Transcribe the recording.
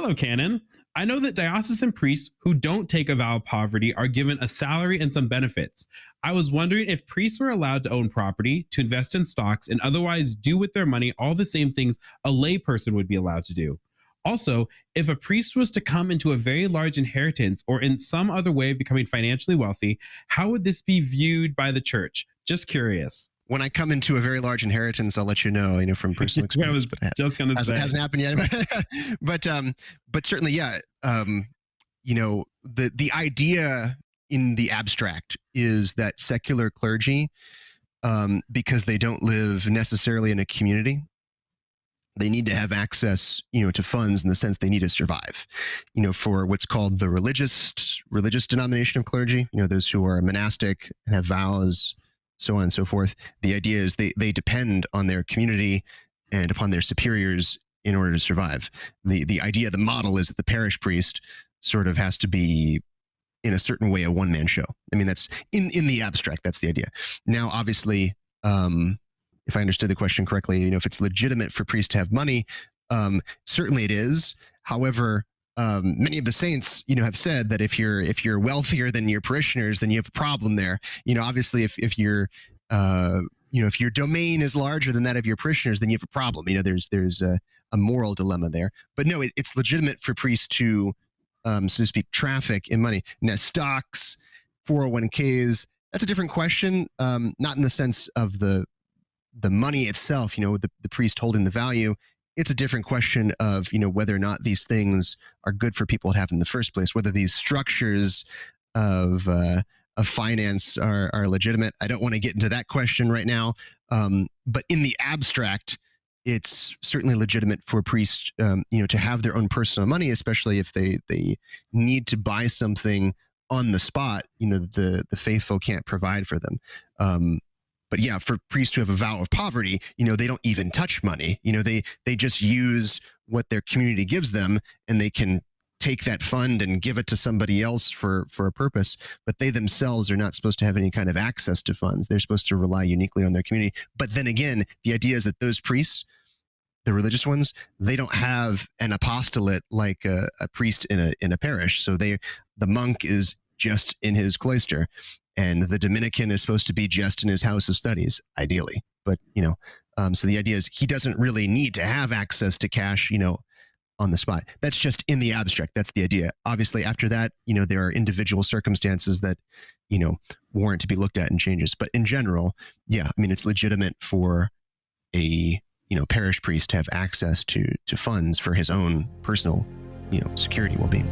Hello, Canon. I know that diocesan priests who don't take a vow of poverty are given a salary and some benefits. I was wondering if priests were allowed to own property, to invest in stocks, and otherwise do with their money all the same things a layperson would be allowed to do. Also, if a priest was to come into a very large inheritance or in some other way of becoming financially wealthy, how would this be viewed by the church? Just curious. When I come into a very large inheritance, I'll let you know, from personal experience. I was just going to say. Hasn't happened yet. but certainly, yeah. The idea in the abstract is that secular clergy, because they don't live necessarily in a community, they need to have access, to funds in the sense they need to survive, for what's called the religious denomination of clergy, those who are monastic and have vows, so on and so forth. The idea is they depend on their community and upon their superiors in order to survive. The idea, the model is that the parish priest sort of has to be, in a certain way, a one-man show. I mean, that's in the abstract, that's the idea. Now, obviously, if I understood the question correctly, if it's legitimate for priests to have money, certainly it is. However, many of the saints, have said that if you're wealthier than your parishioners, then you have a problem there. Obviously, if you're if your domain is larger than that of your parishioners, then you have a problem. There's a moral dilemma there. But no, it's legitimate for priests to, so to speak, traffic in money. Now, stocks, 401ks, that's a different question. Not in the sense of the money itself, the priest holding the value. It's a different question of, whether or not these things are good for people to have in the first place, whether these structures of finance are legitimate. I don't want to get into that question right now. But in the abstract, it's certainly legitimate for priests, to have their own personal money, especially if they need to buy something on the spot, the faithful can't provide for them. But yeah, for priests who have a vow of poverty, they don't even touch money. They just use what their community gives them, and they can take that fund and give it to somebody else for a purpose. But they themselves are not supposed to have any kind of access to funds. They're supposed to rely uniquely on their community. But then again, the idea is that those priests, the religious ones, they don't have an apostolate like a priest in a parish. So the monk is just in his cloister, and the Dominican is supposed to be just in his house of studies, ideally. But, so the idea is he doesn't really need to have access to cash, on the spot. That's just in the abstract. That's the idea. Obviously, after that, there are individual circumstances that, warrant to be looked at and changes. But in general, yeah, I mean, it's legitimate for a, parish priest to have access to funds for his own personal, security well-being.